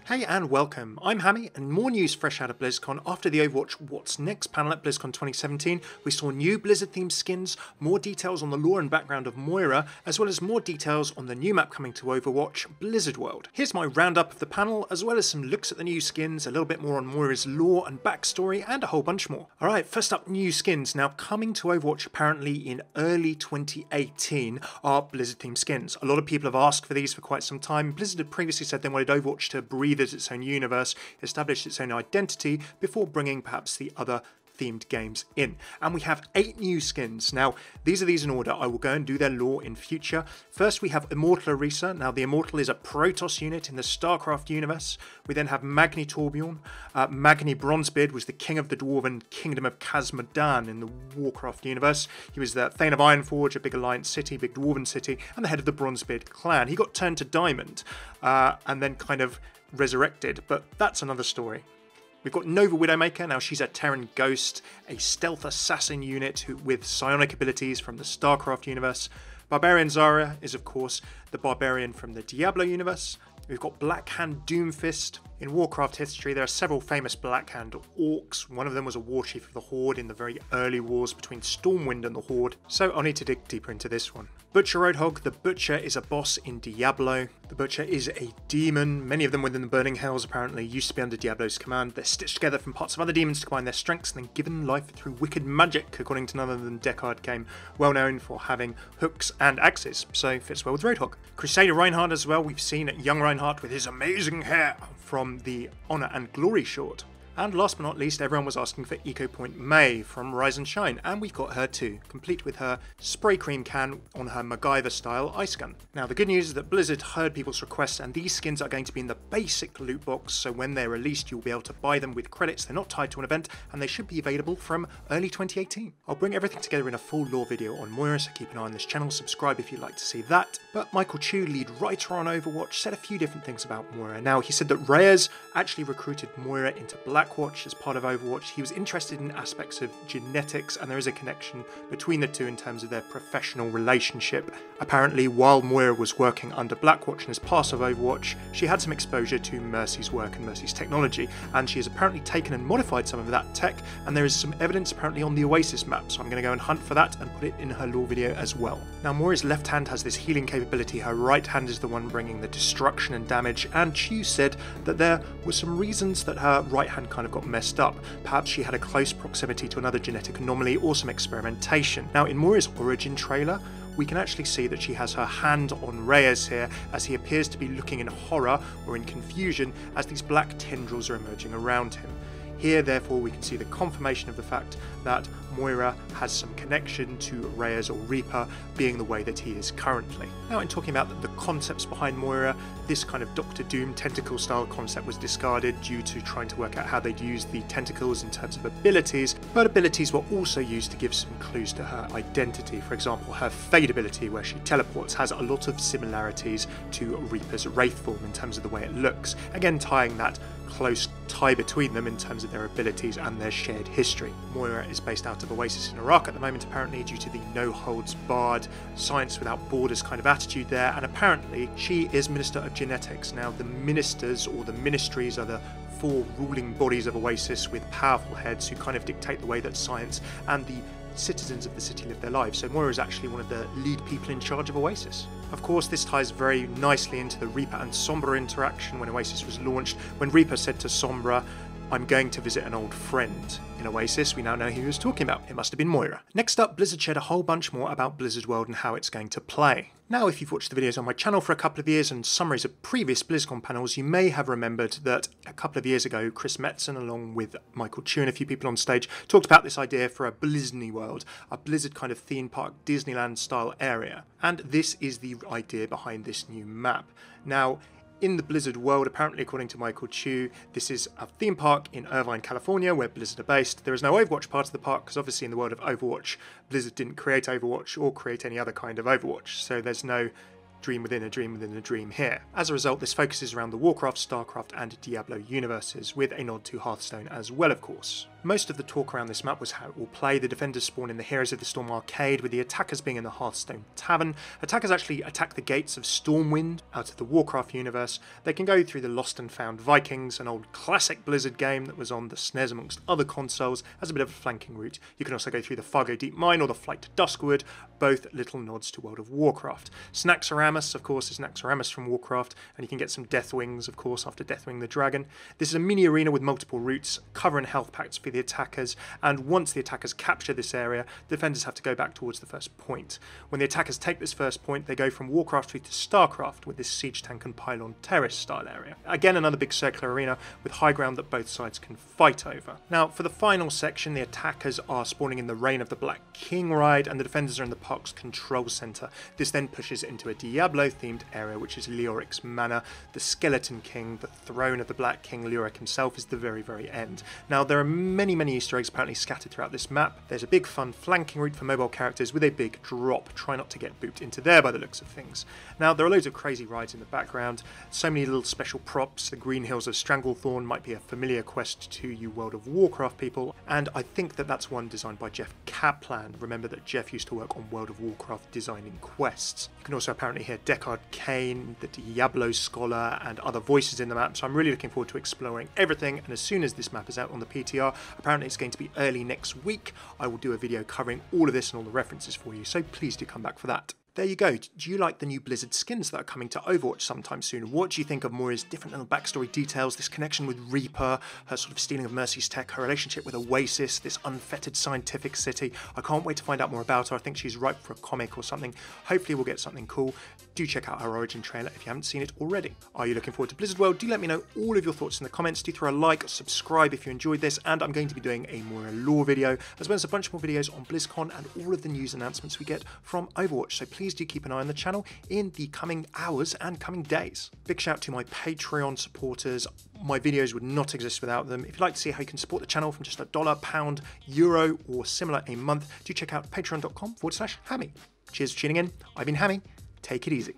Hey and welcome, I'm Hammeh, and more news fresh out of BlizzCon. After the Overwatch What's Next panel at BlizzCon 2017, we saw new Blizzard-themed skins, more details on the lore and background of Moira, as well as more details on the new map coming to Overwatch, Blizzard World. Here's my roundup of the panel, as well as some looks at the new skins, a little bit more on Moira's lore and backstory, and a whole bunch more. Alright, first up, new skins. Now coming to Overwatch apparently in early 2018 are Blizzard-themed skins. A lot of people have asked for these for quite some time. Blizzard had previously said they wanted Overwatch to breathe as its own universe, establish its own identity before bringing perhaps the other themed games in. And we have 8 new skins. Now, these in order. I will go and do their lore in future. First, we have Immortal Orisa. Now, the Immortal is a Protoss unit in the StarCraft universe. We then have Magni Torbjorn. Magni Bronzebeard was the king of the Dwarven Kingdom of Khazmodan in the Warcraft universe. He was the Thane of Ironforge, a big alliance city, big Dwarven city, and the head of the Bronzebeard clan. He got turned to Diamond and then kind of resurrected, but that's another story. We've got Nova Widowmaker. Now she's a Terran Ghost, a stealth assassin unit with psionic abilities from the StarCraft universe. Barbarian Zarya is of course the barbarian from the Diablo universe. We've got Blackhand Doomfist. In Warcraft history, there are several famous Blackhand orcs. One of them was a war chief of the Horde in the very early wars between Stormwind and the Horde, so I'll need to dig deeper into this one. Butcher Roadhog. The Butcher is a boss in Diablo. The Butcher is a demon. Many of them within the Burning Hells apparently used to be under Diablo's command. They're stitched together from parts of other demons to combine their strengths and then given life through wicked magic, according to none other than Deckard Game, well known for having hooks and axes, so fits well with Roadhog. Crusader Reinhardt as well. We've seen young Reinhardt with his amazing hair from the Honor and Glory short. And last but not least, everyone was asking for Eco Point May from Rise and Shine, and we've got her too, complete with her spray cream can on her MacGyver style ice gun. Now the good news is that Blizzard heard people's requests, and these skins are going to be in the basic loot box, so when they're released you'll be able to buy them with credits. They're not tied to an event, and they should be available from early 2018. I'll bring everything together in a full lore video on Moira, so keep an eye on this channel, subscribe if you'd like to see that. But Michael Chu, lead writer on Overwatch, said a few different things about Moira. Now he said that Reyes actually recruited Moira into Blackwatch as part of Overwatch. He was interested in aspects of genetics, and there is a connection between the two in terms of their professional relationship. Apparently, while Moira was working under Blackwatch and as part of Overwatch, she had some exposure to Mercy's work and Mercy's technology, and she has apparently taken and modified some of that tech, and there is some evidence apparently on the Oasis map, so I'm going to go and hunt for that and put it in her lore video as well. Now, Moira's left hand has this healing capability, her right hand is the one bringing the destruction and damage, and Chu said that there were some reasons that her right hand kind of got messed up. Perhaps she had a close proximity to another genetic anomaly or some experimentation. Now in Moira's origin trailer, we can actually see that she has her hand on Reyes here, as he appears to be looking in horror or in confusion as these black tendrils are emerging around him. Here, therefore, we can see the confirmation of the fact that Moira has some connection to Reyes or Reaper, being the way that he is currently. Now, in talking about the concepts behind Moira, this kind of Doctor Doom tentacle style concept was discarded due to trying to work out how they'd use the tentacles in terms of abilities, but abilities were also used to give some clues to her identity. For example, her Fade ability, where she teleports, has a lot of similarities to Reaper's Wraith form in terms of the way it looks, again tying that close tie between them in terms of their abilities and their shared history. Moira is based out of Oasis in Iraq at the moment, apparently due to the no-holds-barred, science without borders kind of attitude there, and apparently she is Minister of Genetics. Now the ministers or the ministries are the 4 ruling bodies of Oasis with powerful heads who kind of dictate the way that science and the citizens of the city live their lives. So Moira is actually one of the lead people in charge of Oasis. Of course, this ties very nicely into the Reaper and Sombra interaction when Oasis was launched, when Reaper said to Sombra, "I'm going to visit an old friend." In Oasis, we now know who he was talking about. It must have been Moira. Next up, Blizzard shared a whole bunch more about Blizzard World and how it's going to play. Now, if you've watched the videos on my channel for a couple of years and summaries of previous BlizzCon panels, you may have remembered that a couple of years ago, Chris Metzen, along with Michael Chu and a few people on stage, talked about this idea for a Blizzard World, a Blizzard kind of theme park, Disneyland style area. And this is the idea behind this new map. Now, in the Blizzard world, apparently according to Michael Chu, this is a theme park in Irvine, California, where Blizzard are based. There is no Overwatch part of the park, because obviously in the world of Overwatch, Blizzard didn't create Overwatch or create any other kind of Overwatch, so there's no dream within a dream within a dream here. As a result, this focuses around the Warcraft, StarCraft and Diablo universes, with a nod to Hearthstone as well, of course. Most of the talk around this map was how it will play. The defenders spawn in the Heroes of the Storm arcade, with the attackers being in the Hearthstone Tavern. Attackers actually attack the gates of Stormwind out of the Warcraft universe. They can go through the Lost and Found Vikings, an old classic Blizzard game that was on the SNES amongst other consoles, as a bit of a flanking route. You can also go through the Fargo Deep Mine or the Flight to Duskwood, both little nods to World of Warcraft. Snaxaramus, of course, is Naxxramas from Warcraft, and you can get some Deathwings, of course, after Deathwing the Dragon. This is a mini arena with multiple routes, cover and health packs for the attackers, and once the attackers capture this area, the defenders have to go back towards the first point. When the attackers take this first point, they go from Warcraft 3 to StarCraft with this siege tank and pylon terrace style area. Again, another big circular arena with high ground that both sides can fight over. Now, for the final section, the attackers are spawning in the Reign of the Black King ride, and the defenders are in the park's control center. This then pushes into a Diablo-themed area, which is Leoric's Manor. The Skeleton King, the throne of the Black King, Leoric himself, is the very, very end. Now, there are many Easter eggs apparently scattered throughout this map. There's a big fun flanking route for mobile characters with a big drop. Try not to get booped into there by the looks of things. Now, there are loads of crazy rides in the background, so many little special props. The Green Hills of Stranglethorn might be a familiar quest to you World of Warcraft people, and I think that that's one designed by Jeff Kaplan. Remember that Jeff used to work on World of Warcraft designing quests. You can also apparently hear Deckard Cain, the Diablo Scholar, and other voices in the map, so I'm really looking forward to exploring everything, and as soon as this map is out on the PTR, apparently it's going to be early next week, I will do a video covering all of this and all the references for you, so please do come back for that. There you go. Do you like the new Blizzard skins that are coming to Overwatch sometime soon? What do you think of Moira's different little backstory details, this connection with Reaper, her sort of stealing of Mercy's tech, her relationship with Oasis, this unfettered scientific city? I can't wait to find out more about her. I think she's ripe for a comic or something. Hopefully we'll get something cool. Do check out her origin trailer if you haven't seen it already. Are you looking forward to Blizzard World? Do let me know all of your thoughts in the comments. Do throw a like, subscribe if you enjoyed this, and I'm going to be doing a Moira Lore video, as well as a bunch more videos on BlizzCon and all of the news announcements we get from Overwatch, so please do keep an eye on the channel in the coming hours and coming days. Big shout out to my Patreon supporters. My videos would not exist without them. If you'd like to see how you can support the channel from just $1, pound, euro, or similar a month, do check out patreon.com/Hammeh. Cheers for tuning in. I've been Hammeh. Take it easy.